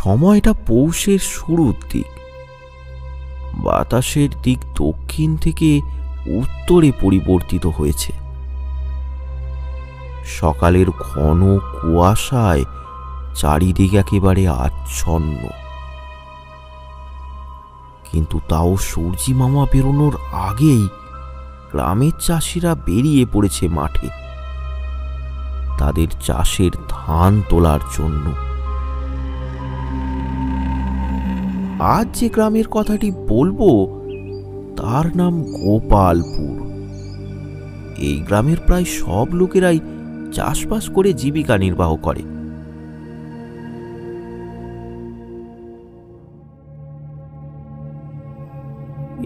সময়টা পৌষের শুরুর দিক। বাতাসের দিক দক্ষিণ থেকে উত্তরে পরিবর্তিত হয়েছে। সকালের ঘন কুয়াশায় চারিদিক একেবারে আচ্ছন্ন, কিন্তু তাও সূর্যি মামা বেরোনোর আগেই গ্রামের চাষিরা বেরিয়ে পড়েছে মাঠে তাদের চাষের ধান তোলার জন্য। আজ যে গ্রামের কথাটি বলবো তার নাম গোপালপুর। এই গ্রামের প্রায় সব লোকেরাই চাষবাস করে জীবিকা নির্বাহ করে।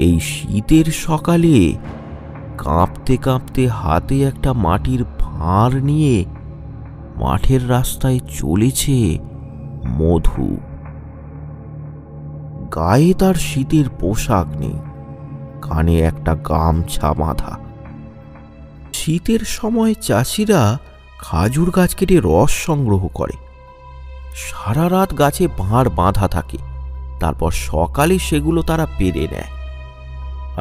এই শীতের সকালে কাঁপতে কাঁপতে হাতে একটা মাটির ভাঁড় নিয়ে মাঠের রাস্তায় চলেছে মধু। গায়ে তার শীতের পোশাক নেই, কানে একটা গামছা বাঁধা। শীতের সময় চাষিরা খাজুর গাছ কেটে রস সংগ্রহ করে। সারা রাত গাছে ভাঁড় বাঁধা থাকে, তারপর সকালে সেগুলো তারা পেরে নেয়।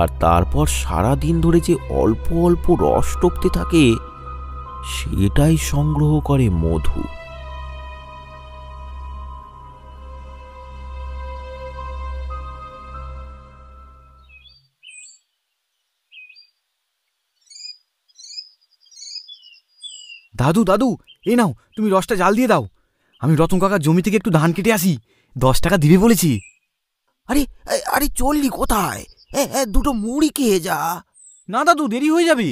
আর তারপর সারা দিন ধরে যে অল্প অল্প রস টপতে থাকে সেটাই সংগ্রহ করে মধু। দাদু দাদু, এ নাও, তুমি রসটা জাল দিয়ে দাও। আমি রতন কাকার জমি থেকে একটু ধান কেটে আসি, 10 টাকা দিবে বলেছি। আরে আরে চললি কোথায়? দুটো মুড়ি খেয়ে যা। না দাদু, দেরি হয়ে যাবে।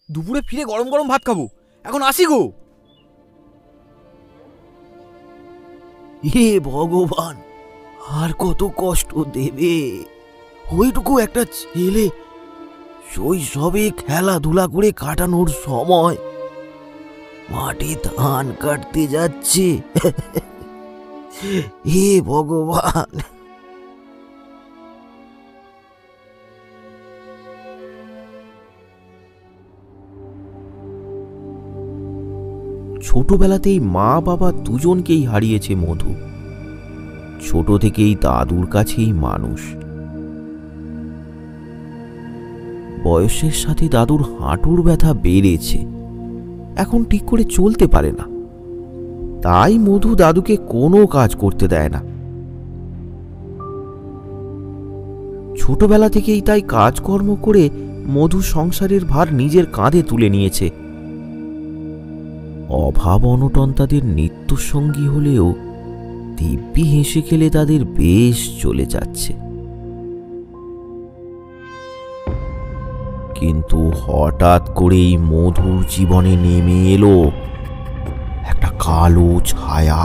দুপুরে ফিরে গরম গরম ভাত খাবো, এখন আসি গো। হে ভগবান, আর কত কষ্ট দেবে? ওইটুকু একটা ছেলে শৈশবে খেলাধুলা করে কাটানোর সময় মাঠে ধান কাটতে যাচ্ছে। হে ভগবান। ছোটবেলাতেই মা বাবা দুজনকেই হারিয়েছে মধু। ছোট থেকেই দাদুর কাছেই মানুষ। বয়সের সাথে দাদুর হাঁটুর ব্যথা বেড়েছে, এখন ঠিক করে চলতে পারে না। তাই মধু দাদুকে কোনো কাজ করতে দেয় না। ছোটবেলা থেকেই তাই কাজকর্ম করে মধু সংসারের ভার নিজের কাঁধে তুলে নিয়েছে। অভাব অনটন তাদের নিত্যসঙ্গী হলেও দিব্যি হেসে খেলে তাদের বেশ চলে যাচ্ছে। কিন্তু হঠাৎ করেই মধুর জীবনে নেমে এলো একটা কালো ছায়া।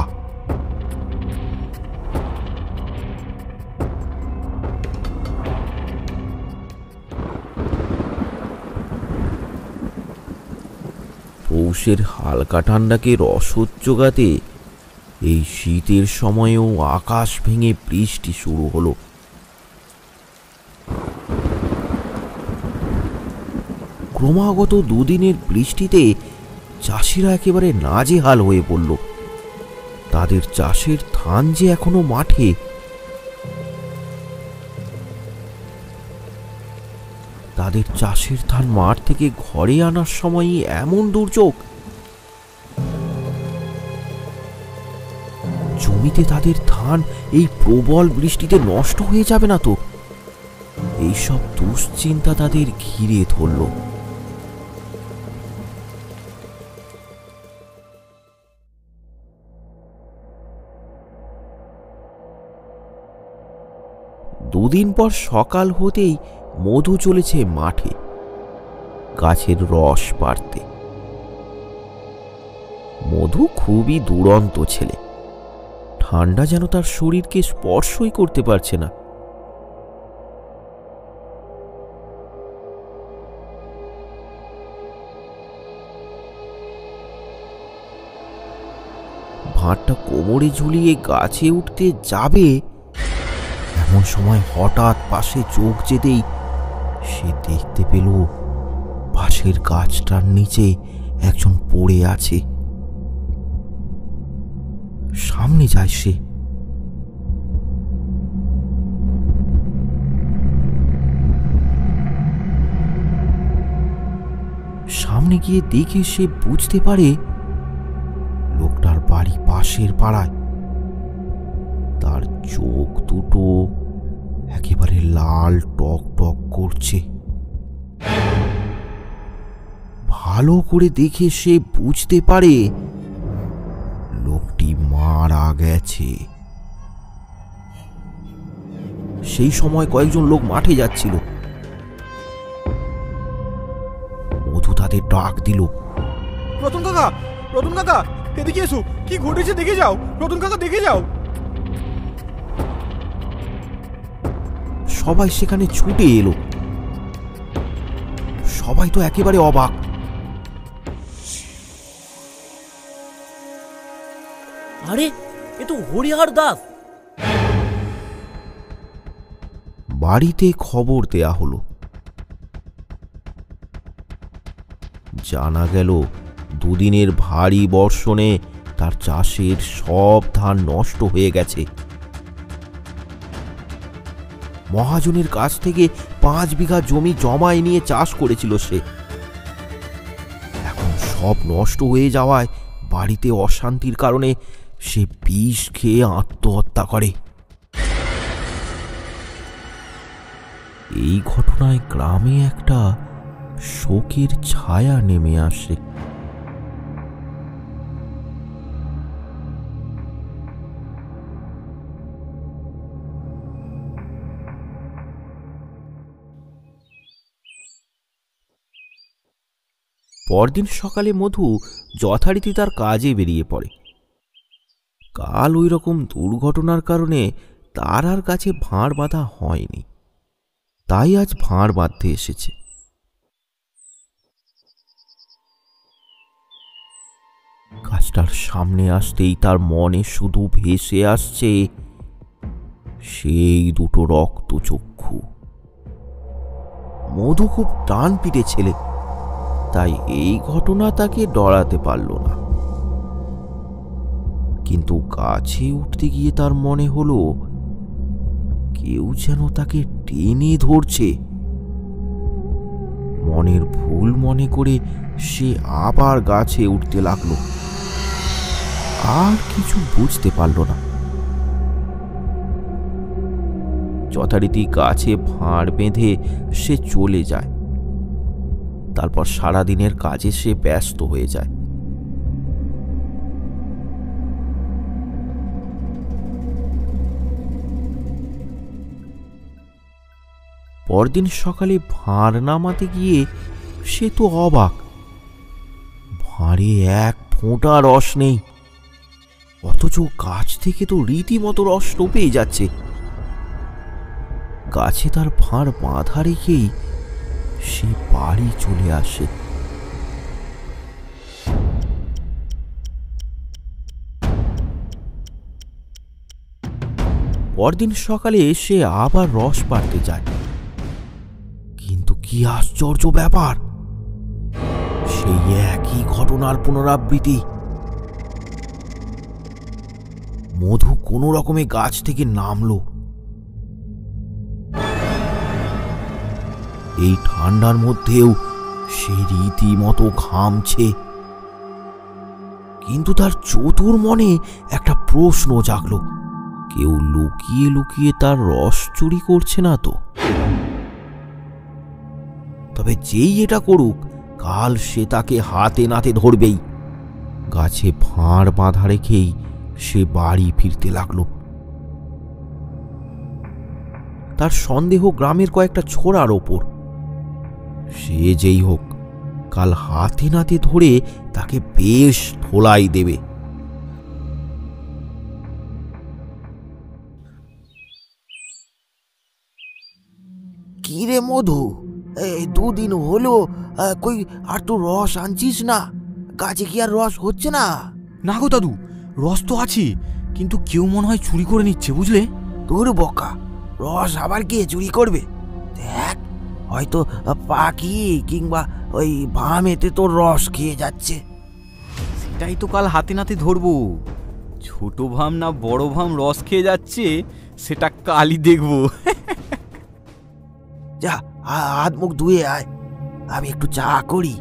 পৌষের হালকা ঠান্ডাকে রসদ জোগাতে এই শীতের সময়েও আকাশ ভেঙে বৃষ্টি শুরু হলো। ক্রমাগত দুদিনের বৃষ্টিতে চাষিরা একেবারে নাজেহাল হয়ে পড়ল। তাদের চাষের ধান যে এখনো মাঠে। তাদের চাষের ধান মাঠ থেকে ঘরে আনার সময়ই এমন দুর্যোগ। জমিতে তাদের ধান এই প্রবল বৃষ্টিতে নষ্ট হয়ে যাবে না তো? এইসব দুশ্চিন্তা তাদের ঘিরে ধরল। দুদিন পর সকাল হতেই মধু চলেছে মাঠে গাছের রস পাড়তে। মধু খুবই দুরন্ত ছেলে। ঠান্ডা যেন তার শরীরকে স্পর্শই করতে পারছে না। ভাঁড়টা কোমরে ঝুলিয়ে গাছে উঠতে যাবে, এমন সময় হঠাৎ পাশে চোখ যেতেই সে দেখতে পেল পাশের গাছটার নিচে একজন পড়ে আছে। সামনে যায় সে, সামনে গিয়ে দেখে সে বুঝতে পারে লোকটার বাড়ি পাশের পাড়ায়। তার চোখ দুটো একেবারে লাল টক টক করছে। ভালো করে দেখে সে বুঝতে পারে লোকটি মারা গেছে। সেই সময় কয়েকজন লোক মাঠে যাচ্ছিল। মধু তাদের ডাক দিল, রতন কাকা, রতন কাকা, এদিকে এসো, কি ঘটেছে দেখে যাও। রতন কাকা, দেখে যাও। সবাই সেখানে ছুটে এলো। সবাই তো একেবারে অবাক। আরে, এ তো হরিহর দাস। বাড়িতে খবর দেয়া হলো। জানা গেল দুদিনের ভারী বর্ষণে তার চাষের সব ধান নষ্ট হয়ে গেছে। মহাজনের কাছ থেকে 5 বিঘা জমি জমায় নিয়ে চাষ করেছিল সে। এখন সব নষ্ট হয়ে যাওয়ায় বাড়িতে অশান্তির কারণে সে বিষ খেয়ে আত্মহত্যা করে। এই ঘটনায় গ্রামে একটা শোকের ছায়া নেমে আসে। পরদিন সকালে মধু যথারীতি তার কাজে বেরিয়ে পড়ে। কাল ওই রকম দুর্ঘটনার কারণে তার আর কাছে ভাঁড় বাঁধা হয়নি, তাই আজ ভাঁড় বাঁধতে এসেছে। কাজটার সামনে আসতেই তার মনে শুধু ভেসে আসছে সেই দুটো রক্তচক্ষু। মধু খুব টান পিটে ছেলে, তাই এই ঘটনা তাকে ডরাতে পারল না। কিন্তু কাছে উঠতে গিয়ে তার মনে হলো কেউ যেন তাকে টেনে ধরছে। মনের ভুল মনে করে সে আবার গাছে উঠতে লাগলো। আর কিছু বুঝতে পারল না। যথারীতি গাছে ভাঁড় বেঁধে সে চলে যায়। তারপর সারাদিনের কাজে সে ব্যস্ত হয়ে যায়। পরদিন সকালে ভাঁড় নামাতে গিয়ে সে তো অবাক। ভাঁড়ে এক ফোঁটা রস নেই, অথচ গাছ থেকে তো রীতিমতো রস টোপেই যাচ্ছে। গাছে তার ভাঁড় বাঁধা রেখেই সে বাড়ি চলে আসে। পরদিন সকালে সে আবার রস পাড়তে যায়। কিন্তু কি আশ্চর্য ব্যাপার, সেই একই ঘটনার পুনরাবৃত্তি। মধু কোনো রকমে গাছ থেকে নামলো। এই ঠান্ডার মধ্যেও সে রীতিমতো ঘামছে। কিন্তু তার চতুর মনে একটা প্রশ্ন জাগলো, কেউ লুকিয়ে লুকিয়ে তার রস চুরি করছে না তো? তবে যেই এটা করুক, কাল সে তাকে হাতে নাতে ধরবেই। গাছে ভাঁড় বাঁধা রেখেই সে বাড়ি ফিরতে লাগলো। তার সন্দেহ গ্রামের কয়েকটা ছোড়ার ওপর। সে যেই হোক, কাল হাতে নাতে ধরে তাকে বেশ ধোলাই দেবে। কি রে মধু, এই 2 দিন হলো কই আর তো রস আনছিস না? গাছে কি আর রস হচ্ছে না? না গো দাদু, রস তো আছে, কিন্তু কেউ মনে হয় চুরি করে নিচ্ছে, বুঝলে? তোর বকা, রস আবার কে চুরি করবে? দেখ, হয়তো পাখি কিংবা ওই ভামেতে তোর রস খেয়ে যাচ্ছে। সেটাই তো কাল হাতে নাতে ধরবো। ছোট ভাম না বড় ভাম রস খেয়ে যাচ্ছে, সেটা কালই দেখবো। যা, হাত মুখ ধুয়ে আয়, আমি একটু চা করি।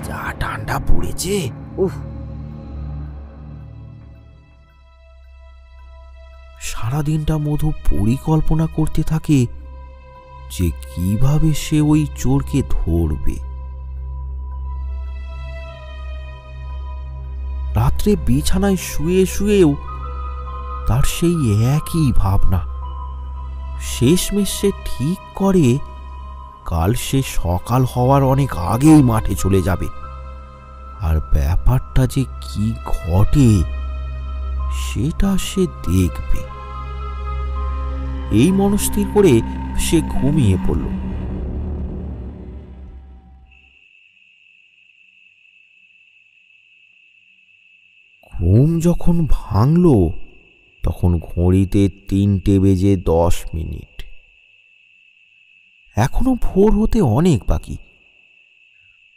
যা ঠান্ডা পড়েছে। উফ, সারাদিনটা মধু পরিকল্পনা করতে থাকে যে কিভাবে সে ওই চোরকে ধরবে। রাত্রে বিছানায় শুয়ে শুয়েও তার সেই একই ভাবনা। শেষমেশ সে ঠিক করে কাল সে সকাল হওয়ার অনেক আগেই মাঠে চলে যাবে, আর ব্যাপারটা যে কি ঘটে সেটা সে দেখবে। এই মনস্থির করে সে ঘুমিয়ে পড়ল। ঘুম যখন ভাঙল তখন ঘড়িতে 3:10 এখনো ভোর হতে অনেক বাকি।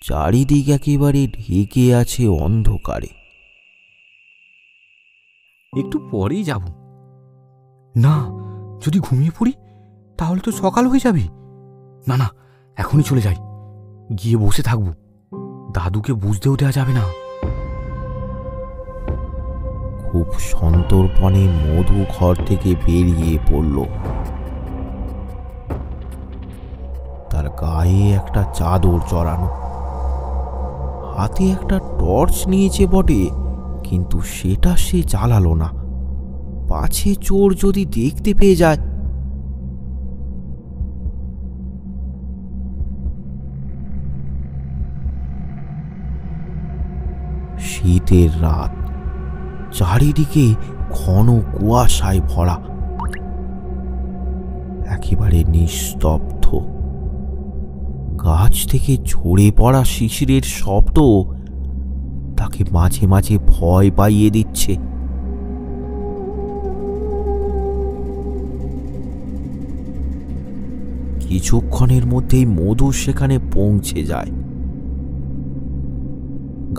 চারিদিক একেবারে ঢেকে আছে অন্ধকারে। একটু পরেই যাব। না, যদি ঘুমিয়ে পড়ি তাহলে তো সকাল হয়ে যাবে। না না, এখনই চলে যাই, গিয়ে বসে থাকবো, দাদুকে বুঝতেও দেওয়া যাবে না। খুব সন্তর্পণে মধু ঘর থেকে বেরিয়ে পড়ল। তার গায়ে একটা চাদর জড়ানো, হাতে একটা টর্চ নিয়েছে বটে, কিন্তু সেটা সে জ্বালালো না, পাছে চোর যদি দেখতে পেয়ে যায়। শীতের রাত, চারিদিকে ঘন কুয়াশায় ভরা, একেবারে নিস্তব্ধ। গাছ থেকে ঝরে পড়া শিশিরের শব্দ তাকে মাঝে মাঝে ভয় পাইয়ে দিচ্ছে। কিছুক্ষণের মধ্যেই মধু সেখানে পৌঁছে যায়।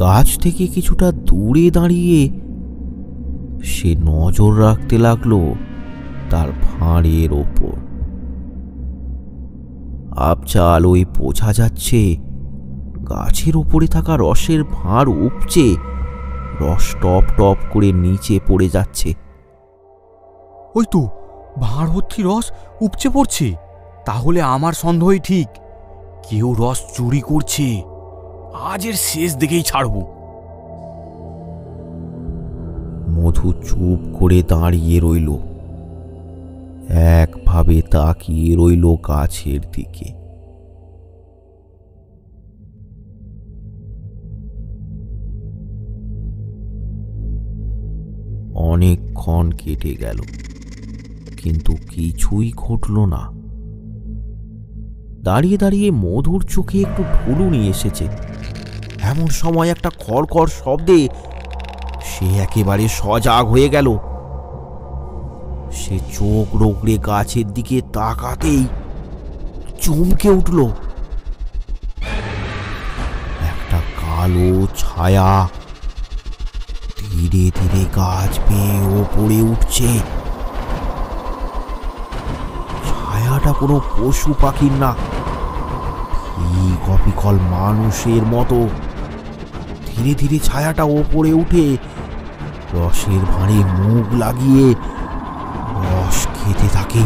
গাছ থেকে কিছুটা দূরে দাঁড়িয়ে সে নজর রাখতে লাগলো তার ভাঁড়ের ওপর। আবছা আলোয় বোঝা যাচ্ছে গাছের উপরে থাকা রসের ভাঁড় উপচে রস টপ টপ করে নিচে পড়ে যাচ্ছে। ওই তো ভাঁড় ভর্তি রস উপচে পড়ছে। তাহলে আমার সন্দেহই ঠিক, কেউ রস চুরি করছে। আজ এর শেষ দেখেই ছাড়বো। মধু চুপ করে দাঁড়িয়ে রইল, একভাবে তাকিয়ে রইল গাছের দিকে। অনেকক্ষণ কেটে গেল, কিন্তু কিছুই ঘটল না। দাঁড়িয়ে দাঁড়িয়ে মধুর চোখে একটু ঢুলুনি এসেছে। এমন সময় একটা খড়খড় শব্দে সে একেবারে সজাগ হয়ে গেল। সে চোখ রোগড়ে গাছের দিকে তাকাতেই চমকে উঠল। একটা কালো ছায়া ধীরে ধীরে গাছ বেয়ে ওপরে উঠছে। ছায়াটা কোনো পশু পাখির না, ঠিক অবিকল মানুষের মতো। ধীরে ধীরে ছায়াটা ওপরে উঠে রসের ভাঁড়ে মুখ লাগিয়ে রস খেতে থাকে।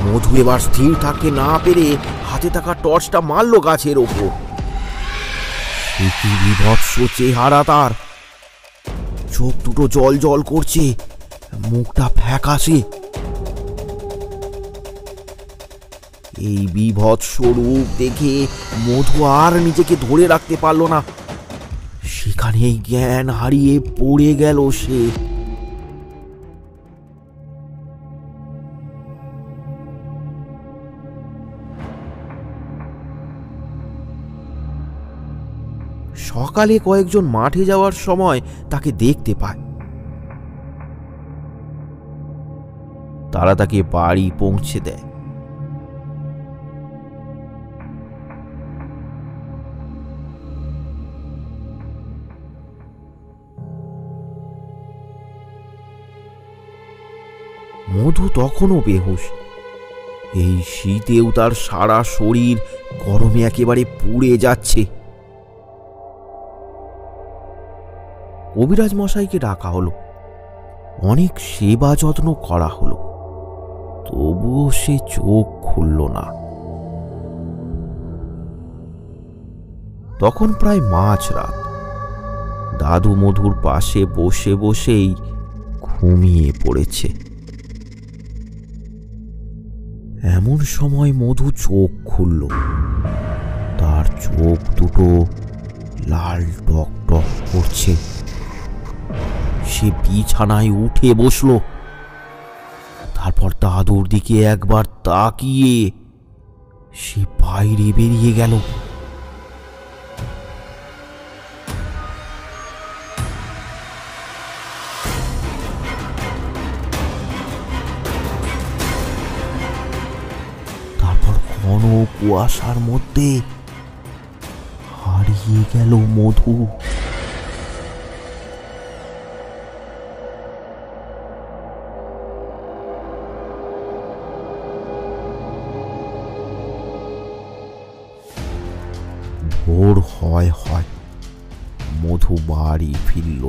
মধু এবার স্থির থাকতে না পেরে হাতে থাকা টর্চটা মারল গাছের ওপর। সে কি বিভৎস চেহারা তার! চোখ দুটো জল জল করছে, মুখটা ফ্যাকাশে। এই বিভৎস রূপ দেখে মধু আর নিজেকে ধরে রাখতে পারল না। সেখানেই জ্ঞান হারিয়ে পড়ে গেল সে। সকালে কয়েকজন মাঠে যাওয়ার সময় তাকে দেখতে পায়। তারা তাকে বাড়ি পৌঁছে দেয়। মধু তখনও বেহুশ, এই শীতেও তার সারা শরীর গরমে একেবারে পুড়ে যাচ্ছে। কবিরাজ মশাইকে ডাকা হলো, অনেক সেবা যত্ন করা হলো, তবুও সে চোখ খুলল না। তখন প্রায় মাঝরাত। দাদু মধুর পাশে বসে বসেই ঘুমিয়ে পড়েছে। এমন সময় মধু চোখ খুলল। তার চোখ দুটো লাল টক টক করছে। সে বিছানায় উঠে বসল। তারপর দাদুর দিকে একবার তাকিয়ে সে বাইরে বেরিয়ে গেল। তারপর ঘন কুয়াশার মধ্যে হারিয়ে গেল মধু। ভোর হয় মধু বাড়ি ফিরল।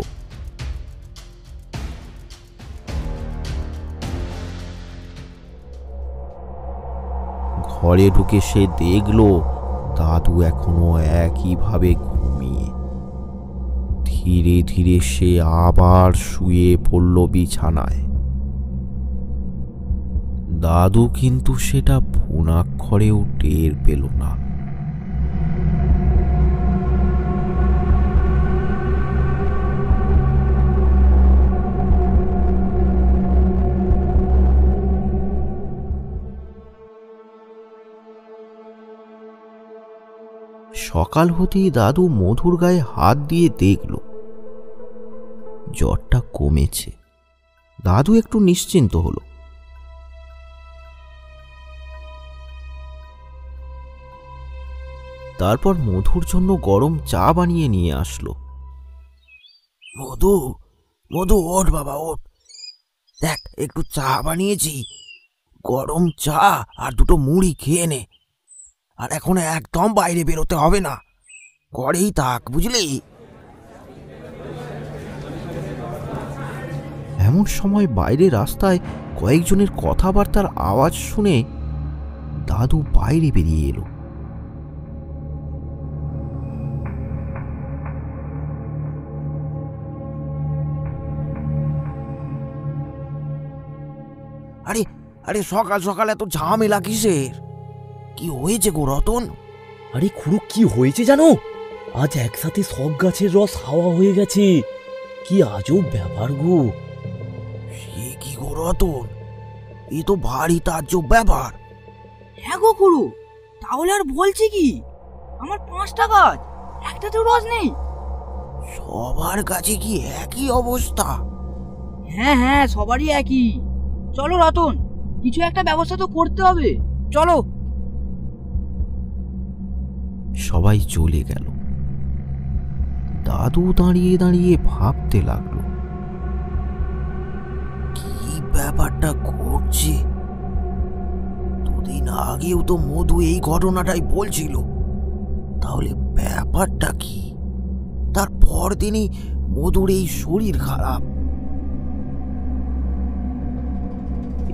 ঘরে ঢুকে সে দেখল দাদু এখনো একইভাবে ঘুমিয়ে। ধীরে ধীরে সে আবার শুয়ে পড়ল বিছানায়। দাদু কিন্তু সেটা ভুনাক্ষরেও টের পেল না। সকাল হতেই দাদু মধুর গায়ে হাত দিয়ে দেখল জ্বরটা কমেছে। দাদু একটু নিশ্চিন্ত হল। তারপর মধুর জন্য গরম চা বানিয়ে নিয়ে আসলো। মধু, মধু ওঠ বাবা ওঠ, দেখ একটু চা বানিয়েছি, গরম চা আর দুটো মুড়ি খেয়ে নে। আর এখন একদম বাইরে বেরোতে হবে না, ঘরেই থাক, বুঝলি? এমন সময় বাইরে রাস্তায় কয়েকজনের কথাবার্তার আওয়াজ শুনে দাদু বাইরে বেরিয়ে এলো। আরে আরে সকাল সকাল এত ঝামেলা কিসের? কি হয়েছে গো রতন? আরে খুড়ো, কি হয়েছে জানো? আজ একসাথে সব গাছের রস হাওয়া হয়ে গেছে। কি আজব ব্যাপার গো। সে কি গো রতন, এ তো ভারী তাজ্জব ব্যাপার। হ্যাঁ গো খুড়ো, তাহলে আর বলছি কি, আমার 5টা গাছ, একটাতেও রস নেই। সবার কাছে কি একই অবস্থা? হ্যাঁ হ্যাঁ, সবারই একই। চলো রতন, কিছু একটা ব্যবস্থা তো করতে হবে, চলো। সবাই চলে গেল। দাদু দাঁড়িয়ে দাঁড়িয়ে ভাবতে লাগলো, কি ব্যাপারটা ঘটছে? দুদিন আগেও তো মধু এই ঘটনাটাই বলছিল, তাহলে ব্যাপারটা কি? তারপর দিনই মধুর এই শরীর খারাপ।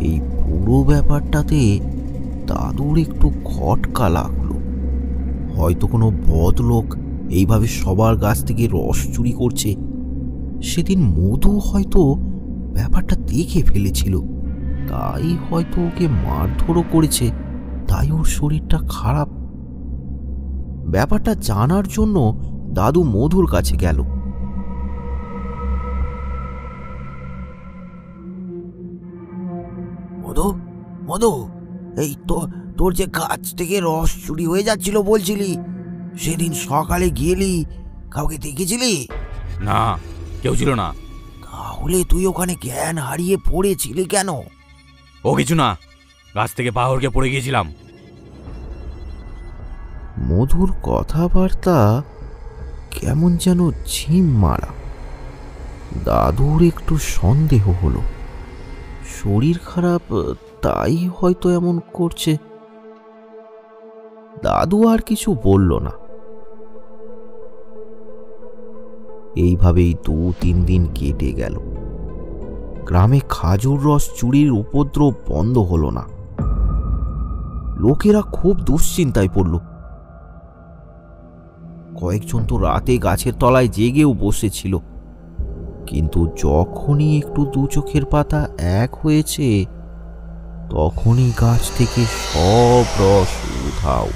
এই পুরো ব্যাপারটাতে দাদুর একটু খটকা লাগলো। হয়তো কোনো বদলোক এইভাবে সবার গাছ থেকে রস চুরি করছে। সেদিন মধু হয়তো ব্যাপারটা দেখে ফেলেছিল, তাই হয়তো ওকে মারধরও করেছে, তাই ওর শরীরটা খারাপ। ব্যাপারটা জানার জন্য দাদু মধুর কাছে গেল। মধু, মধু, এই তো তোর যে গাছ থেকে রস চুরি হয়ে যাচ্ছিল বলছিলি, সেদিন সকালে গেলি, কাউকে দেখেছিলি? না, কেউ ছিল না। তাহলে তুই ওখানে জ্ঞান হারিয়ে পড়েছিলি কেন? ও কিছু না, গাছ থেকে পা হড়কে পড়ে গিয়েছিলাম। মধুর কথাবার্তা কেমন যেন ঝিম মারা। দাদুর একটু সন্দেহ হলো। শরীর খারাপ তাই হয়তো এমন করছে। দাদু আর কিছু বলল না। এইভাবেই 2-3 দিন কেটে গেল। গ্রামে খাজুর রস চুরির উপদ্রব বন্ধ হলো না। লোকেরা খুব দুশ্চিন্তায় পড়ল। কয়েকজন তো রাতে গাছের তলায় জেগেও বসেছিল, কিন্তু যখনই একটু দু চোখের পাতা এক হয়েছে তখনই গাছ থেকে সব রস উধাও।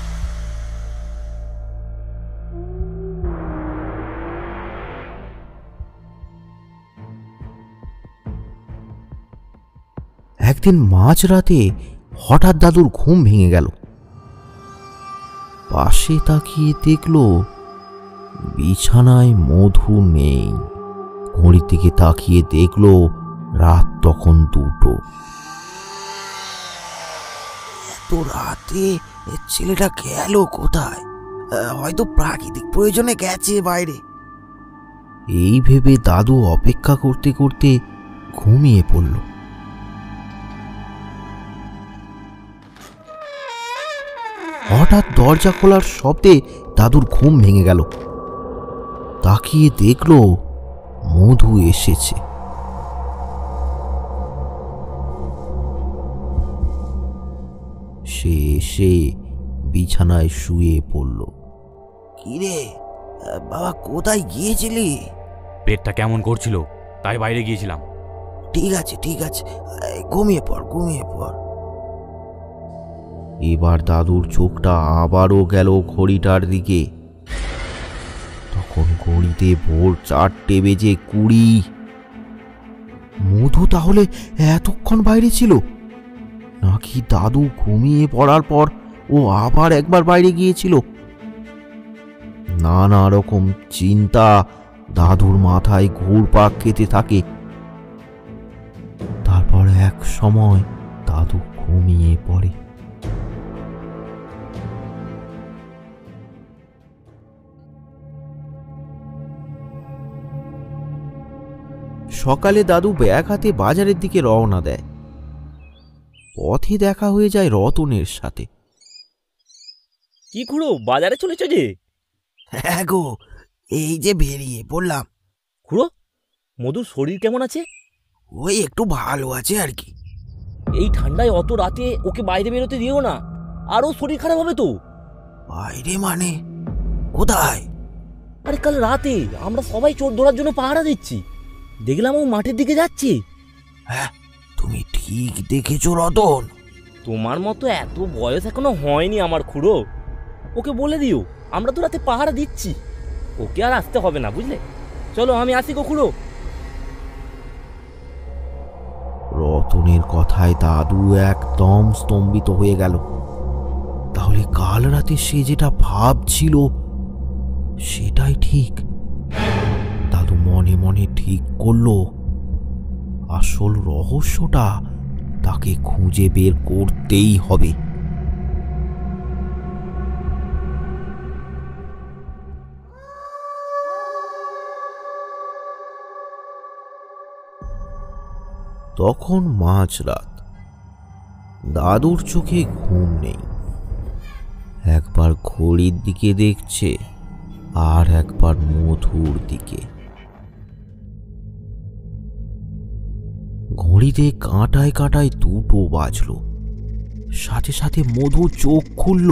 একদিন মাঝরাতে হঠাৎ দাদুর ঘুম ভেঙে গেল। পাশে তাকিয়ে দেখল বিছানায় মধু নেই। ঘড়ির দিকে তাকিয়ে দেখল রাত তখন 2টো। এত রাতে ছেলেটা গেল কোথায়? হয়তো প্রাকৃতিক প্রয়োজনে গেছে বাইরে। এই ভেবে দাদু অপেক্ষা করতে করতে ঘুমিয়ে পড়ল। হঠাৎ দরজা খোলার শব্দে দাদুর ঘুম ভেঙে গেল। তাকিয়ে দেখল মধু এসেছে। সে এসে বিছানায় শুয়ে পড়ল। কিরে বাবা, কোথায় গিয়েছিলি? পেটটা কেমন করছিল তাই বাইরে গিয়েছিলাম। ঠিক আছে ঠিক আছে, ঘুমিয়ে পড় ঘুমিয়ে পড়। এবার দাদুর চোখটা আবারও গেল ঘড়িটার দিকে। তখন ঘড়িতে ভোর 4:20। মধু তাহলে এতক্ষণ বাইরে ছিল, নাকি দাদু ঘুমিয়ে পড়ার পর ও আবার একবার বাইরে গিয়েছিল? নানা রকম চিন্তা দাদুর মাথায় ঘুরপাক খেতে থাকে। তারপর এক সময় দাদু ঘুমিয়ে পড়ে। সকালে দাদু ব্যাগ হাতে বাজারের দিকে রওনা দেয়। পথে দেখা হয়ে যায় রতনের সাথে। কি খুড়ো, বাজারে চলেছ যে? হ্যাঁ গো, এই যে বেরিয়ে পড়লাম। খুড়ো, মধুর শরীর কেমন আছে? ওই একটু ভালো আছে আর কি। এই ঠান্ডায় অত রাতে ওকে বাইরে বেরোতে দিও না, আরও শরীর খারাপ হবে তো। বাইরে মানে কোথায়? আরে কাল রাতে আমরা সবাই চোর ধরার জন্য পাহারা দিচ্ছি, দেখলাম ও মাঠের দিকে যাচ্ছে। হ্যাঁ, তুমি ঠিক দেখেছো রতন। তোমার মতো এত বয়স এখনো হয়নি আমার খুড়ো। ওকে বলে দিও আমরা তো রাতে পাহারা দিচ্ছি, ওকে আর আসতে হবে না, বুঝলে? চলো আমি আসি গো খুড়ো। রতনের কথায় দাদু একদম স্তম্ভিত হয়ে গেল। তাহলে কাল রাতে সে যেটা ভাবছিল সেটাই ঠিক। দাদু মনে মনে ঠিক করলো আসল রহস্যটা তাকে খুঁজে বের করতেই হবে। তখন মাঝরাত। দাদুর চোখে ঘুম নেই। একবার ঘড়ির দিকে দেখছে আর একবার মধুর দিকে। ঘড়িতে কাঁটায় কাঁটায় 2টো বাজলো। সাথে সাথে মধু চোখ খুলল।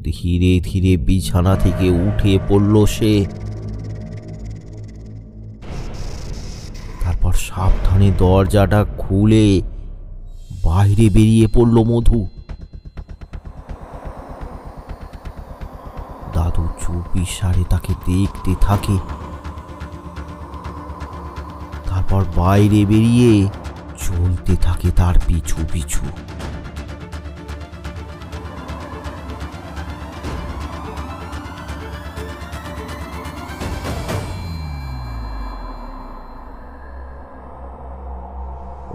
ধীরে ধীরে বিছানা থেকে উঠে পড়ল সে। তারপর সাবধানে দরজাটা খুলে বাইরে বেরিয়ে পড়ল মধু। দাদু চুপিসারে তাকে দেখতে থাকে। তারপর বাইরে বেরিয়ে চলতে থাকে তার পিছু পিছু।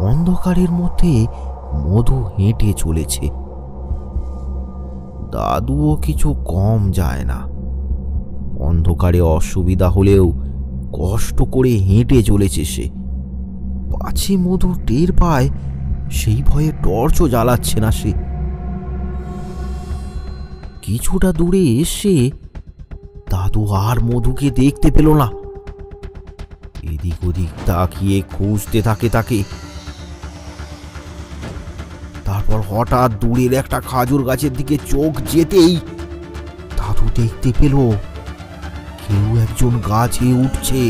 অন্ধকারের মধ্যে মধু হেঁটে চলেছে। দাদুও কিছু কম যায় না। অন্ধকারে অসুবিধা হলেও কষ্ট করে হেঁটে চলেছে সে। পাছে মধু টের পায় সেই ভয়ে টর্চও জ্বালাচ্ছে না সে। কিছুটা দূরে এসে দাদু আর মধুকে দেখতে পেল না। এদিক ওদিক তাকিয়ে খুঁজতে থাকে তাকে। তারপর হঠাৎ দূরের একটা খাজুর গাছের দিকে চোখ যেতেই দাদু দেখতে পেল কেউ একজন গাছে উঠছে,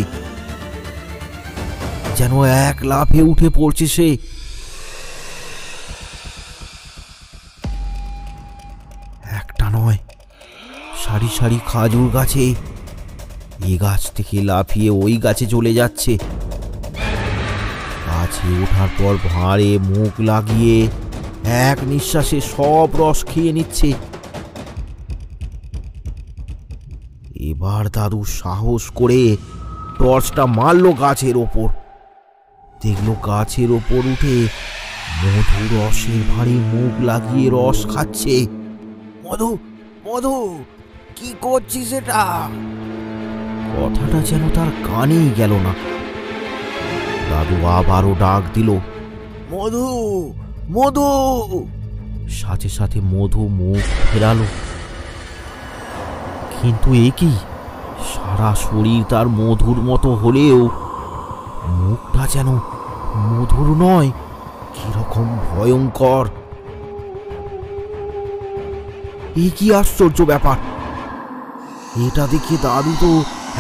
যেন এক লাফে উঠে পড়ছে সে। একটা নয়, সারি সারি খাজুর গাছে, এ গাছ থেকে লাফিয়ে ওই গাছে চলে যাচ্ছে। গাছে ওঠার পর ভাঁড়ে মুখ লাগিয়ে এক নিঃশ্বাসে সব রস খেয়ে নিচ্ছে। এবার দাদু সাহস করে টর্চটা মারল গাছের ওপর। দেখলো গাছের ওপর উঠে মধু রসের ভাঁড়ে মুখ লাগিয়ে রস খাচ্ছে। মধু, মধু, কি করছিস এটা? কথাটা যেন তার কানেই গেল না। দাদু আবারও ডাক দিল, মধু, মধু। সাথে সাথে মধু মুখ ফেরালো। কিন্তু এ কি, সারা শরীর তার মধুর মতো হলেও মুখটা যেন মধুর নয়, কিরকম ভয়ঙ্কর। এ কি আশ্চর্য ব্যাপার! এটা দেখে দাদু তো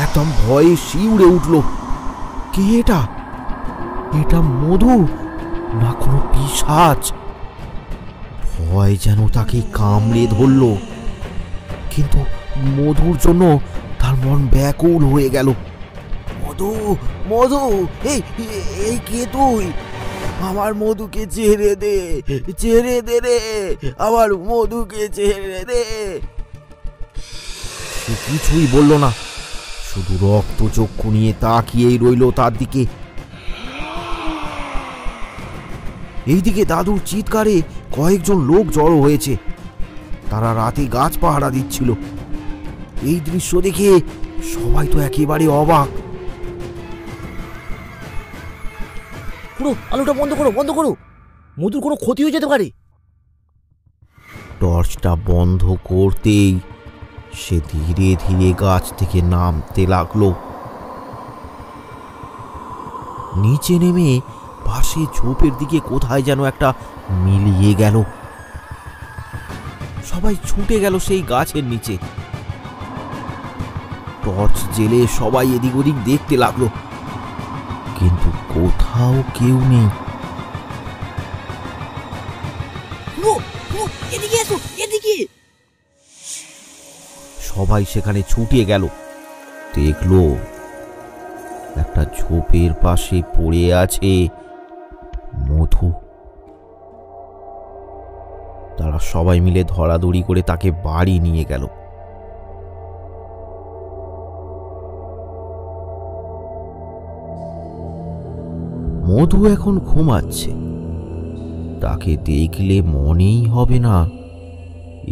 একদম ভয়ে শিউরে উঠল। কে এটা? এটা মধু না কোনো পিশাচ? ভয় যেন তাকে কামড়ে ধরল। কিন্তু মধুর জন্য তার মন ব্যাকুল হয়ে গেল। মধু, মধু, এই এই কে তুই? আমার মধুকে ছেড়ে দে, ছেড়ে দে রে, আমার মধুকে ছেড়ে দে। সে কিছুই বলল না, শুধু রক্ত চক্ষু নিয়ে তাকিয়েই রইল তার দিকে। এইদিকে দাদুর চিৎকারে কয়েকজন লোক জড়ো হয়েছে। তারা রাতে গাছ পাহারা দিচ্ছিল। এই দৃশ্য দেখে সবাই তো একেবারে অবাক। পুরো আলোটা বন্ধ করো, বন্ধ করো, মধুর কোনো ক্ষতি হয়ে যেতে পারে। টর্চটা বন্ধ করতেই সে ধীরে ধীরে গাছ থেকে নামতে লাগলো। নিচে নেমে পাশে ঝোপের দিকে কোথায় যেন একটা মিলিয়ে গেল। সবাই ছুটে গেল সেই গাছের নিচে। টর্চ জেলে সবাই এদিক ওদিক দেখতে লাগলো, কিন্তু কোথাও কেউ নেই। এদিকে এসো, এদিকে। সবাই সেখানে ছুটে গেল। দেখলো একটা ঝোপের পাশে পড়ে আছে মধু। তারা সবাই মিলে ধরাধরি করে তাকে বাড়ি নিয়ে গেল। মধু এখন ঘুমাচ্ছে। তাকে দেখলে মনেই হবে না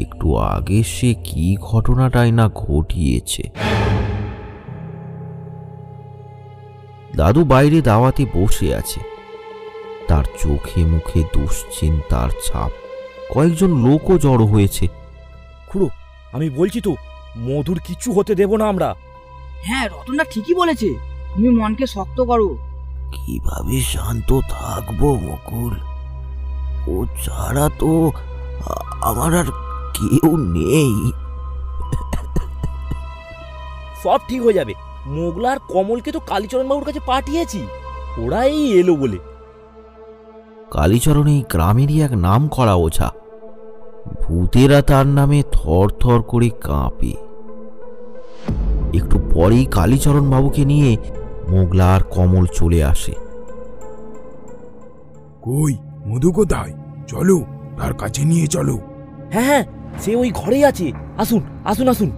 একটু আগে সে কি ঘটনাটাই না ঘটিয়েছে। দাদু বাইরে দাওয়াতে বসে আছে। তার চোখে মুখে দুশ্চিন্তার ছাপ। কয়েকজন লোকও জড়ো হয়েছে। খুড়ো, আমি বলছি তো, মধুর কিচ্ছু হতে দেব না আমরা। হ্যাঁ, রতনটা ঠিকই বলেছে। তুমি মনকে শক্ত করো। কিভাবে শান্ত থাকবো মুকুল? ও ছাড়া তো আমার আর কেউ নেই। সব ঠিক হয়ে যাবে। মোগলা আর কমলকে তো কালীচরণ বাবুর কাছে পাঠিয়েছি, ওরা এই এলো বলে। কালীচরণ এই গ্রামেরই এক নাম করা ওঝা। ভূতেরা তার নামে থর থর করে কাঁপে। একটু পরেই কালীচরণ বাবুকে নিয়ে মোগলা আর কমল চলে আসে। কই মধু কোথায়? চলো, তার কাছে নিয়ে চলো। হ্যাঁ হ্যাঁ, সে ওই ঘরেই আছে। আসুন আসুন আসুন।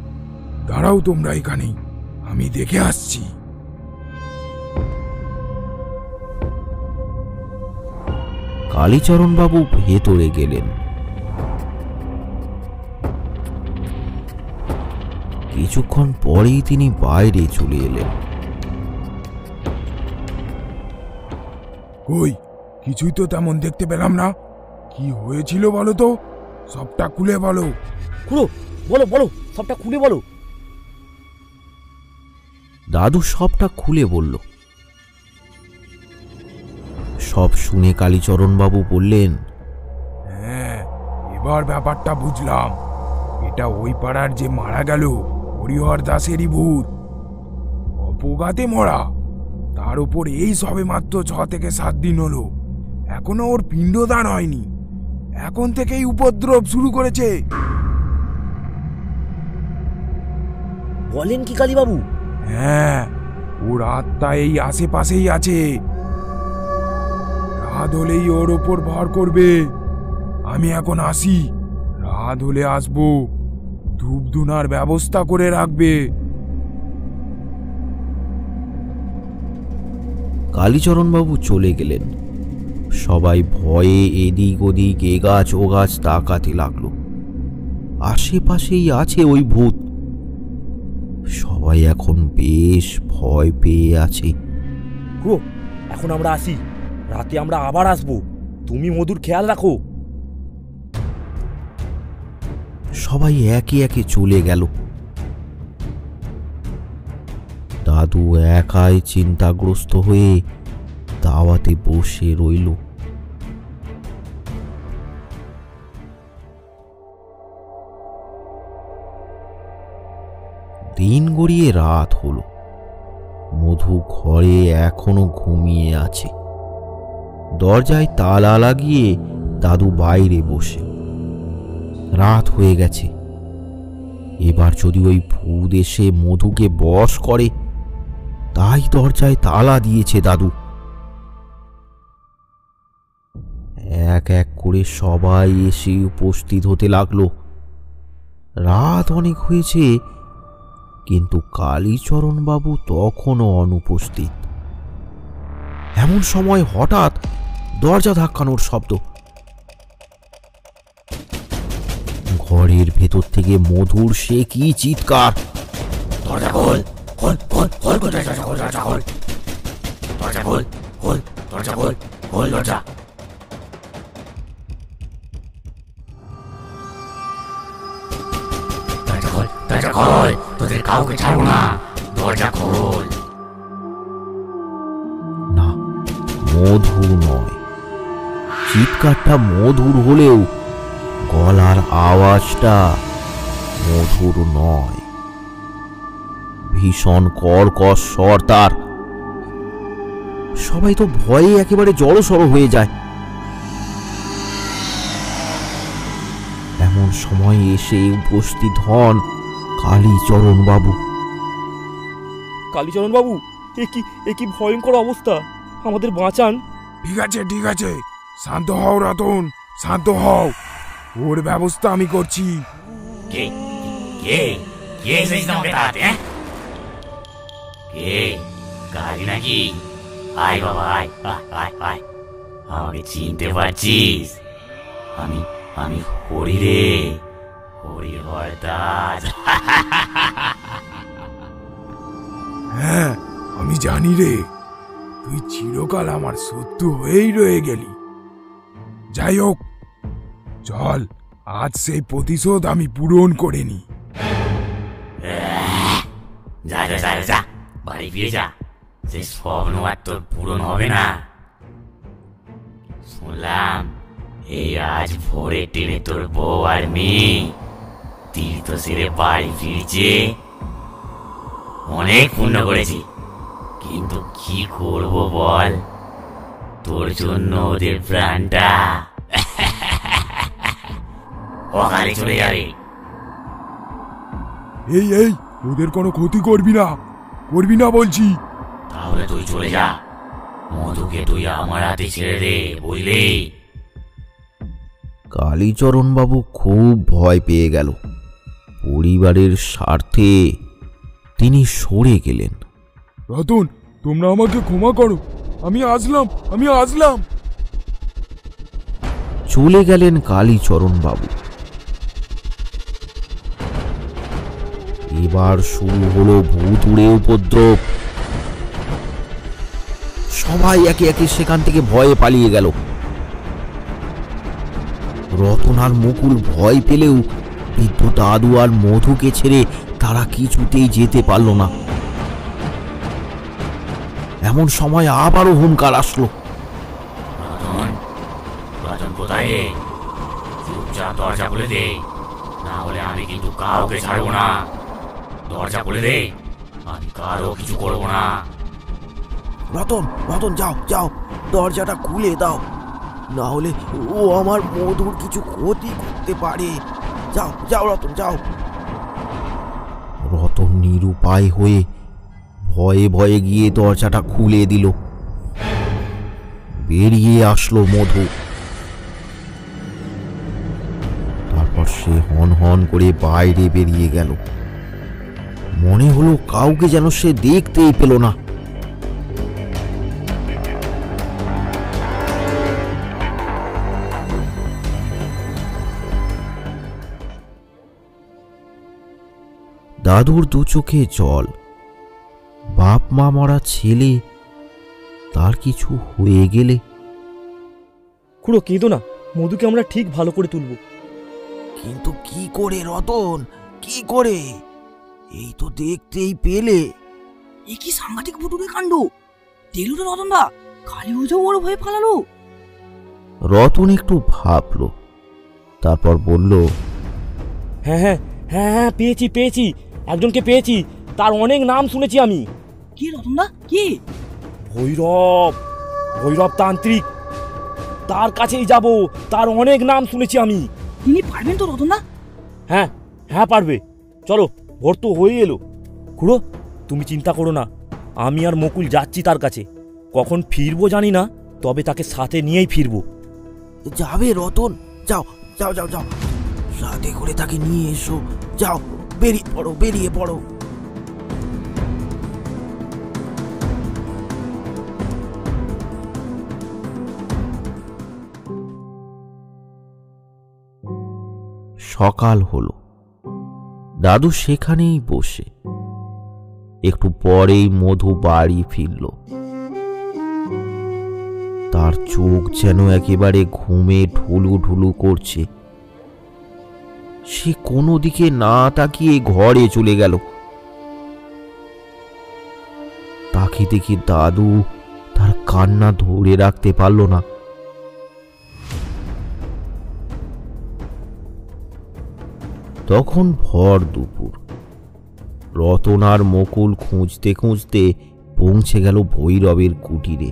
দাঁড়াও তোমরা এখানেই, আমি দেখে আসছি। কালীচরণ বাবু ভেতরে গেলেন। কিছুক্ষণ পরেই তিনি বাইরে চলে এলেন। কই, কিছুই তো তেমন দেখতে পেলাম না। কি হয়েছিল বলো তো, সবটা খুলে বলো। খুড়ো, বলো বলো, সবটা খুলে বলো। দাদু সবটা খুলে বলল। সব শুনে কালীচরণবাবু বললেন, হ্যাঁ, এবার ব্যাপারটা বুঝলাম। এটা ওই পাড়ার যে মারা গেল হরিহর দাসেরই ভূত, অপঘাতে মরা। তার উপর এই সবে মাত্র 6 থেকে 7 দিন হলো, এখনো ওর পিণ্ডদান হয়নি। এখন থেকেই উপদ্রব শুরু করেছে। বলেন কি কালীবাবু? হ্যাঁ, ওর আত্মা এই আশেপাশেই আছে। রাত হলেই ওর ওপর ভর করবে। আমি এখন আসি, রাত হলে আসবো। ধূপ ধুনার ব্যবস্থা করে রাখবে। কালীচরণবাবু চলে গেলেন। সবাই ভয়ে এদিক ওদিক এ গাছ ও গাছ তাকাতে লাগলো। আশেপাশেই আছে ওই ভূত। সবাই এখন বেশ ভয় পেয়ে আছে। খুড়ো, এখন আমরা আসি, রাতে আমরা আবার আসবো। তুমি মধুর খেয়াল রাখো। সবাই একে একে চলে গেল। দাদু একাই চিন্তাগ্রস্ত হয়ে দাওয়াতে বসে রইল। দিন গড়িয়ে রাত হলো। মধু ঘরে এখনো ঘুমিয়ে আছে। দরজায় তালা লাগিয়ে দাদু বাইরে বসে। রাত হয়ে গেছে। এবার যদি ওই ভূত এসে মধুকে বশ করে, তাই দরজায় তালা দিয়েছে দাদু। এক এক করে সবাই এসে উপস্থিত হতে লাগলো। রাত অনেক হয়েছে, কিন্তু কালীচরণবাবু তখনও অনুপস্থিত। এমন সময় হঠাৎ দরজা ধাক্কানোর শব্দ। ঘরের ভেতর থেকে মধুর সে কি চিৎকার! দরজা খোল, খোল, খোল, খোল, খোল, দরজা খোল, দরজা খোল, দরজা খোল, খোল, দরজা খোল, খোল দরজা। দরজা খোল, দরজা খোল, তোদের কাউকে ছাড়বো না, দরজা খোল। না, মধু নয়। চিৎকারটা মধুর হলেও গলার আওয়াজটা মধুর নয়। ভীষণ কর্কশ স্বর তার। সবাই তো ভয়ে একেবারে জড়সড় হয়ে যায়। এমন সময় এসে উপস্থিত হন কালীচরণবাবু। কালীচরণবাবু, এ কি ভয়ঙ্কর অবস্থা, আমাদের বাঁচান। ঠিক আছে, ঠিক আছে, শান্ত হও রতন, শান্ত হও। ওর ব্যবস্থা আমি করছি। কে কে কে এসেছিস আমাকে তাড়াতে? কে? গাড়ি নাকি? আয় বাবা, আয় আয় আয়। আমাকে চিনতে পারছিস? আমি হরি রে, হরিহর দাস। হ্যাঁ, আমি জানি রে, তুই চিরকাল আমার শত্রু হয়েই রয়ে গেলি। যাই হোক, চল, আজ সেই প্রতিশোধ আমি পূরণ করে নি। যা যা যা যা, বাড়ি ফিরে যা। সে স্বপ্ন আর তোর পূরণ হবে না। শুনলাম এই আজ ভোরে টেনে তোর বউ আর মেয়ে তীর্থ সেরে বাড়ি ফিরছে। অনেক পুণ্য করেছি, কিন্তু কি করব বল, তোর জন্য ওদের প্রাণটা অকালে চলে যাবে। এই এই, ওদের কোনো ক্ষতি করবি না, করবি না বলছি। তাহলে তুই চলে যা, মধুকে তুই আমার হাতে ছেড়ে দে, বুঝলি? কালীচরণবাবু খুব ভয় পেয়ে গেল। পরিবারের স্বার্থে তিনি সরে গেলেন। রতন, তোমরা আমাকে ক্ষমা করো, আমি আসলাম। চলে গেলেন কালীচরণবাবু। এবার শুরু হলো ভূতুড়ে উপদ্রব। সবাই একে একে সেখান থেকে ভয়ে পালিয়ে গেল। রতন আর মুকুল ভয় পেলেও বৃদ্ধ দাদু আর মধুকে ছেড়ে তারা কিছুতেই যেতে পারল না। এমন সময় আবারও হুঙ্কার আসলো। কোথায় রে? চুপচাপ দরজা খুলে দে, না হলে আমি কিন্তু কাউকে ছাড়বো না। দরজা খুলে দে, আমি কারো কিছু করবো না। রতন, রতন, যাও যাও, দরজাটা খুলে দাও, না হলে ও আমার মধুর কিছু ক্ষতি করতে পারে। যাও যাও রতন, যাও। রতন নিরুপায় হয়ে ভয়ে ভয়ে গিয়ে দরজাটা খুলে দিল। বেরিয়ে আসলো মধু। তারপর সে হন হন করে বাইরে বেরিয়ে গেল। মনে হলো কাউকে যেন সে দেখতেই পেল না। দাদুর দু চোখে জল। বাপ মা মরা ছেলে, তার কিছু হয়ে গেলে। খুড়ো কেঁদো না, মধুকে আমরা ঠিক ভালো করে তুলবো। কিন্তু কি করে রতন, কি করে? এই তো দেখতেই পেলে। এ কি সাংঘাতিক ভুতুড়ে কাণ্ড! দেখলো তো রতনদা, খালি হয়েছেও বড় ভয়ে পালালো। রতন একটু ভাবলো, তারপর বলল, হ্যাঁ হ্যাঁ হ্যাঁ হ্যাঁ, পেয়েছি পেয়েছি, একজনকে পেয়েছি। তার অনেক নাম শুনেছি আমি। কি রতনদা, কি? ভৈরব, ভৈরব তান্ত্রিক। তার কাছেই যাব, তার অনেক নাম শুনেছি আমি। তিনি পারবেন তো রতনদা? হ্যাঁ হ্যাঁ পারবে, চলো, ভোর তো হয়ে এলো। খুড়ো তুমি চিন্তা করো না, আমি আর মকুল যাচ্ছি তার কাছে। কখন ফিরবো জানি না, তবে তাকে সাথে নিয়েই ফিরবো। যাবে রতন, যাও যাও যাও যাও, সাথে করে তাকে নিয়ে এসো। যাও, বেরিয়ে পড়ো, বেরিয়ে পড়ো। সকাল হলো। দাদু সেখানেই বসে। একটু পরেই মধু বাড়ি ফিরল। তার চোখ যেন একেবারে ঘুমে ঢুলু ঢুলু করছে। সে কোনো দিকে না তাকিয়ে ঘরে চলে গেল। তাকে দেখে দাদু তার কান্না ধরে রাখতে পারল না। তখন ভর দুপুর। রতন আর মকুল খুঁজতে খুঁজতে পৌঁছে গেল ভৈরবের কুটিরে।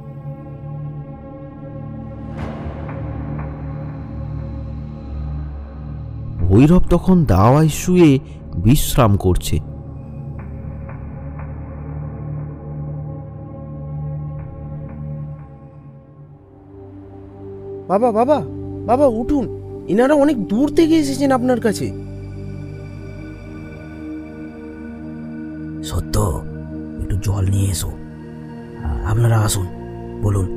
ভৈরব তখন দাওয়ায় শুয়ে বিশ্রাম করছে। বাবা বাবা বাবা উঠুন, এনারা অনেক দূর থেকে এসেছেন আপনার কাছে। সত্য, একটু জল নিয়ে এসো। আপনারা আসুন, বলুন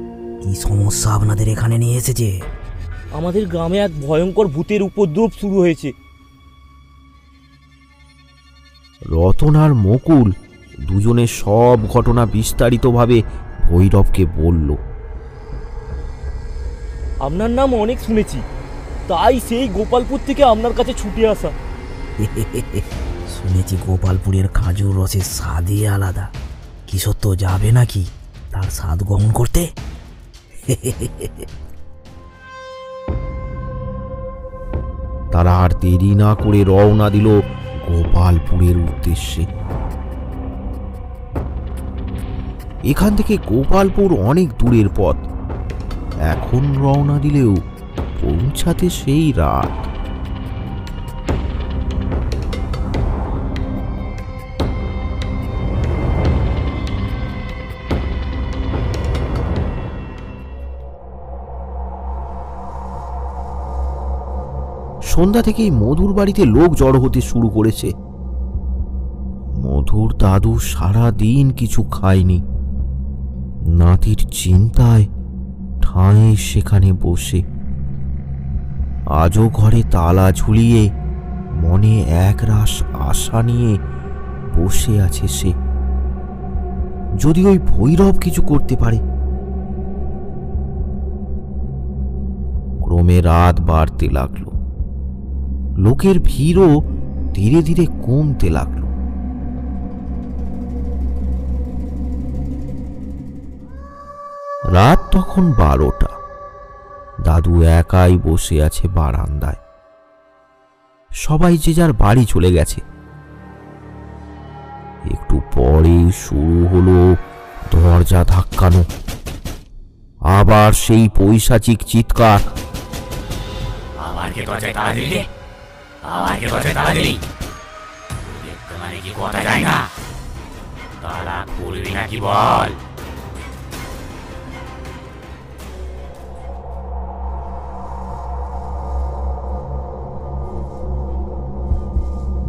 কি সমস্যা আপনাদের এখানে নিয়ে এসেছে? আমাদের গ্রামে এক ভয়ঙ্কর ভূতের উপদ্রব শুরু হয়েছে। রতন আর মকুল দুজনে সব ঘটনা বিস্তারিতভাবে ভৈরবকে বলল। আপনার নাম অনেক শুনেছি, তাই সেই গোপালপুর থেকে আপনার কাছে ছুটে আসা। শুনেছি গোপালপুরের খাজুর রসের স্বাদই আলাদা। কি সত্য যাবে নাকি তার স্বাদ গ্রহণ করতে? তারা আর দেরি না করে রওনা দিল গোপালপুরের উদ্দেশ্যে। এখান থেকে গোপালপুর অনেক দূরের পথ। এখন রওনা দিলেও পৌঁছাতে সেই রাত। সন্ধ্যা থেকেই মধুর বাড়িতে লোক জড়ো হতে শুরু করেছে। মধুর দাদু সারা দিন কিছু খায়নি। নাতির চিন্তায় ঠাঁই সেখানে বসে। আজও ঘরে তালা ঝুলিয়ে মনে একরাশ আশা নিয়ে বসে আছে সে। যদি ওই ভৈরব কিছু করতে পারে ক্রমে রাত বাড়তে লাগলো। লোকের ভিড়ও ধীরে ধীরে কমতে লাগলো। রাত তখন 12টা। দাদু একাই বসে আছে বারান্দায়। সবাই যে যার বাড়ি চলে গেছে। একটু পরে শুরু হলো দরজা ধাক্কানো। আবার সেই পৈশাচিক চিৎকার। আবার কে দরজায় তালা দিলি? আবার কে দরজায় তালা দিলি? মানে কি কথা যায় না? তালা খুলবি নাকি বল?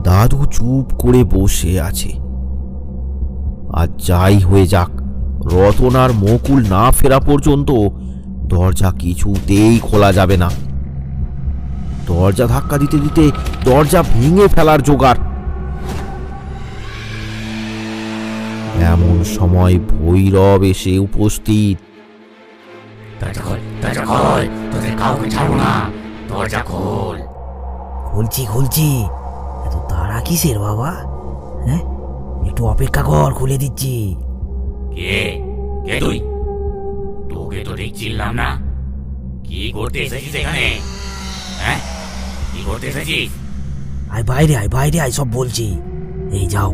দাদু চুপ করে বসে আছে। আর যাই হয়ে যাক, রতন আর মকুল না ফেরা পর্যন্ত দরজা কিছুতেই খোলা যাবে না। দরজা ধাক্কা দিতে দিতে দরজা ভেঙে ফেলার জোগাড়। এমন সময় ভৈরব এসে উপস্থিত। দরজা খোল, দরজা খোল, তোদের কাউকে ছাড়বো না, দরজা খোল। খুলছি খুলছি, এত তাড়া কিসের বাবা? হ্যাঁ, একটু অপেক্ষা কর, খুলে দিচ্ছি। কে কে তুই? তোকে তো দেখছিলাম না। কি করতে এসেছিস এখানে? হ্যাঁ, কি করতে এসেছিস? আয় বাইরে, আয় বাইরে আয়, সব বলছি। এই যাও,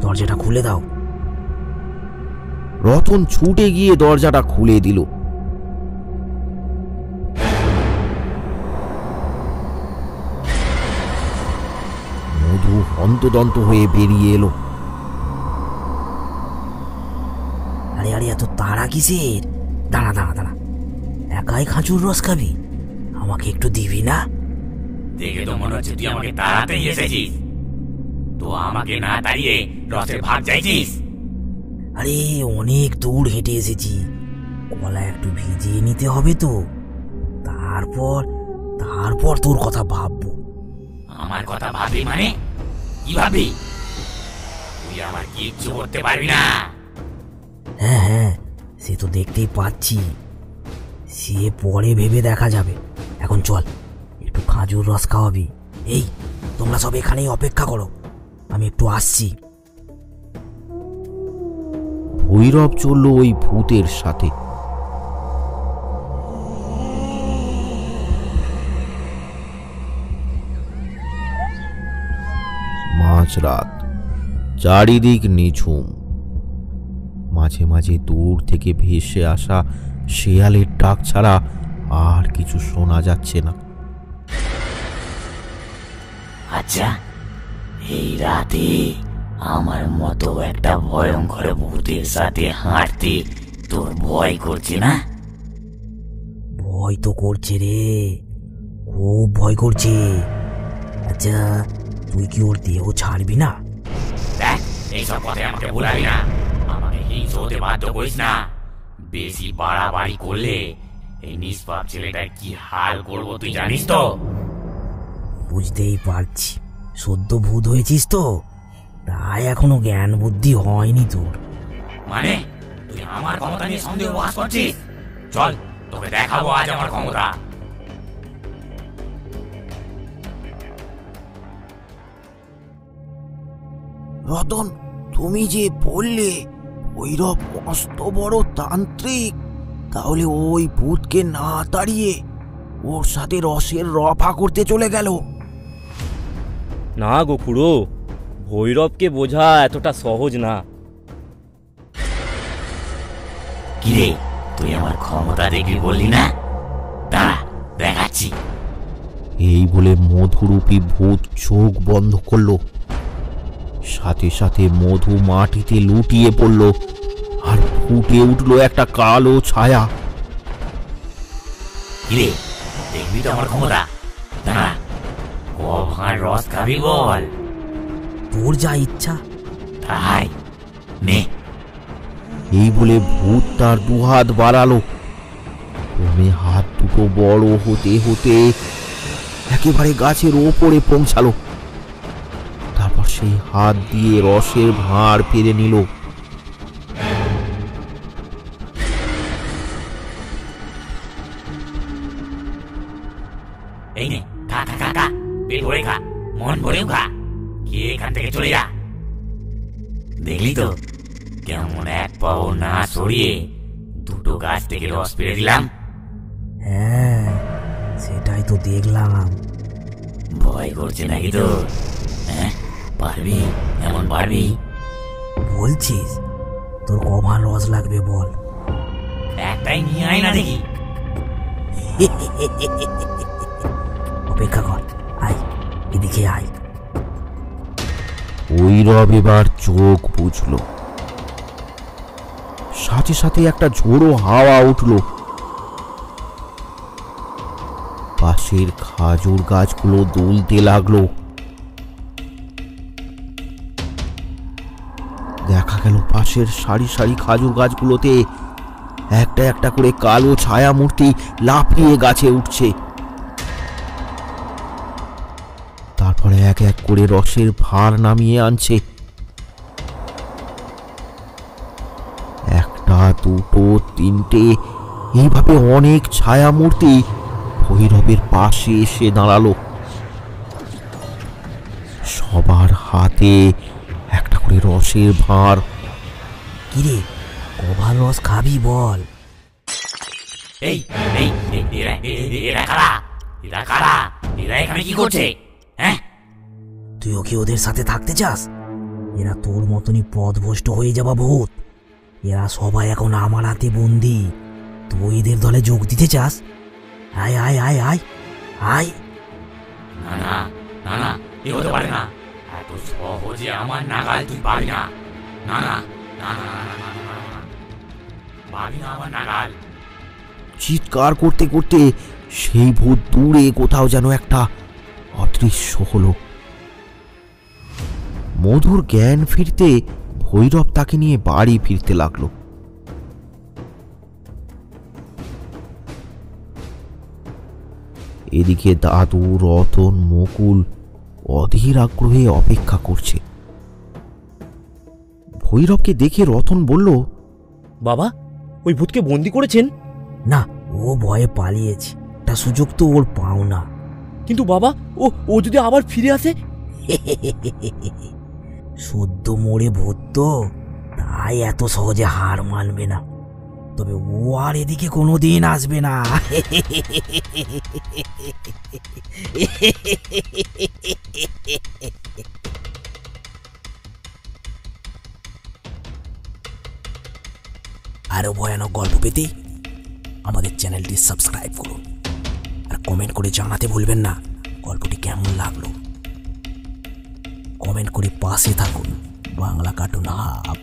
দরজাটা খুলে দাও। রতন ছুটে গিয়ে দরজাটা খুলে দিল। মধু হন্তদন্ত হয়ে বেরিয়ে এলো। আরে আরে, এত তাড়া কিসের? দাঁড়া দাঁড়া দাঁড়া, একাই খাঁচুর রস খাবি? আমাকে একটু দিবি না? দেখে তো মনে হচ্ছে তুই আমাকে তাড়াতেই এসেছিস। তো আমাকে না তাড়িয়ে রসের ভাগ চাইছিস? আরে অনেক দূর হেঁটে এসেছি, কলা একটু ভিজিয়ে নিতে হবে তো, তারপর তারপর তোর কথা ভাববো। আমার কথা ভাবি মানে? কি ভাবি? তুই আমার কিচ্ছু করতে পারবি না। হ্যাঁ হ্যাঁ, সে তো দেখতেই পাচ্ছি, সে পরে ভেবে দেখা যাবে। এখন চল, একটু খাজুর রস খাওয়াবি। এই, তোমরা সব এখানেই অপেক্ষা করো, আমি একটু আসছি। ভৈরব চলল ওই ভূতের সাথে। মাঝরাত, চারিদিক নিঝুম। মাঝে মাঝে দূর থেকে ভেসে আসা শেয়ালের ডাক ছাড়া আর কিছু শোনা যাচ্ছে না। আচ্ছা, এই রাতে আমার মতো একটা ভয়ঙ্কর ভূতের সাথে হাঁটতে তোর ভয় করছে না? ভয় তো করছে রে, খুব ভয় করছে। আচ্ছা, তুই কি ওর দেহ ছাড়বি না? দেখ, এইসব কথায় আমাকে ভুলাবি না। আমাকে হিংস হতে বাধ্য করিস না। বেশি বাড়াবাড়ি করলে এই নিষ্পাপ ছেলেটার কি হাল করবো তুই জানিস তো? বুঝতেই পারছি, সদ্য ভূত হয়েছিস তো, তাই এখনো জ্ঞান বুদ্ধি হয়নি তোর। মানে তুই আমার ক্ষমতা নিয়ে সন্দেহ প্রকাশ করছিস? চল, তোকে দেখাবো আজ আমার ক্ষমতা। রতন, তুমি যে বললে ভৈরব মস্ত বড় তান্ত্রিক, তাহলে ওই ভূতকে না তাড়িয়ে ওর সাথে রসের রফা করতে চলে গেল? না গো খুড়ো, ভৈরবকে বোঝা এতটা সহজ না। কিরে, তুই আমার ক্ষমতা দেখবি বললি না? দাঁড়া, দেখাচ্ছি। এই বলে মধুরূপী ভূত চোখ বন্ধ করল। সাথে সাথে মধু মাটিতে লুটিয়ে পড়ল আর ফুটে উঠল একটা কালো ছায়া। কিরে, দেখবি তো আমার ক্ষমতা? দাঁড়া, কভার রস খাবি বল? তোর যা ইচ্ছা। তাই নে। এই বলে ভূত তার দুহাত বাড়ালো। ক্রমে হাত দুটো বড় হতে হতে একেবারে গাছের ওপরে পৌঁছালো। তারপর সেই হাত দিয়ে রসের ভাঁড় পেরে নিল। করে খা, মন ভরেও খা, কে এখান থেকে চলে যা। দেখলি তো কেমন এক পাও না সরিয়ে দুটো গাছ থেকে রস পেরে দিলাম। হ্যাঁ, সেটাই তো দেখলাম। ভয় করছে নাকি তো? হ্যাঁ, পারবি? এমন পারবি? বলছিস তোর কভার রস লাগবে বল? একটাই নিয়ে আয় না দেখি। অপেক্ষা কর, আয় এদিকে আয়। ভৈরব এবার চোখ বুঝল। সাথে সাথে একটা ঝোড়ো হাওয়া উঠল। পাশের খাজুর গাছগুলো দুলতে লাগলো। দেখা গেল পাশের সারি সারি খাজুর গাছগুলোতে একটা একটা করে কালো ছায়া মূর্তি লাফিয়ে গাছে উঠছে। তারপরে এক এক করে রসের ভার নামিয়ে আনছে। একটা, দুটো, তিনটে, এইভাবে অনেক ছায়া মূর্তি ভৈরবের পাশে এসে দাঁড়ালো। সবার হাতে একটা করে রসের ভাঁড়। কিরে, কভার রস খাবি বল? এই এই এরা কারা? এরা কারা? এরা এখানে কি করছে? হ্যাঁ, তুইও কি ওদের সাথে থাকতে চাস? এরা তোর মতনই পথভ্রষ্ট হয়ে যাবা ভূত। এরা সবাই এখন আমার হাতে বন্দি। তুই এদের দলে যোগ দিতে চাস? আয় আয় আয় আয় আয়। না না না না, এ হতে পারে না। এত সহজে আমার নাগাল তুই পাবি না। না না না না না না না না, পাবি না আমার নাগাল। চিৎকার করতে করতে সেই ভূত দূরে কোথাও যেন একটা অদৃশ্য হলো। মধুর জ্ঞান ফিরতে ভৈরব তাকে নিয়ে বাড়ি ফিরতে লাগলো। এদিকে দাদু, রতন, মুকুল অধীর আগ্রহে অপেক্ষা করছে। ভৈরবকে দেখে রতন বলল, বাবা, ওই ভূতকে বন্দি করেছেন? না, ও ভয়ে পালিয়েছে। একটা সুযোগ তো ওর পাও না। কিন্তু বাবা, ও যদি আবার ফিরে আসে? সদ্য মরে ভূত তো, তাই এত সহজে হার মানবে না। তবে ও আর এদিকে কোনোদিন আসবে না। আরো ভয়ানক গল্প পেতে আমাদের চ্যানেলটি সাবস্ক্রাইব করুন আর কমেন্ট করে জানাতে ভুলবেন না গল্পটি কেমন লাগলো। কমেন্ট করে পাশে থাকুন বাংলা কার্টুন হাব।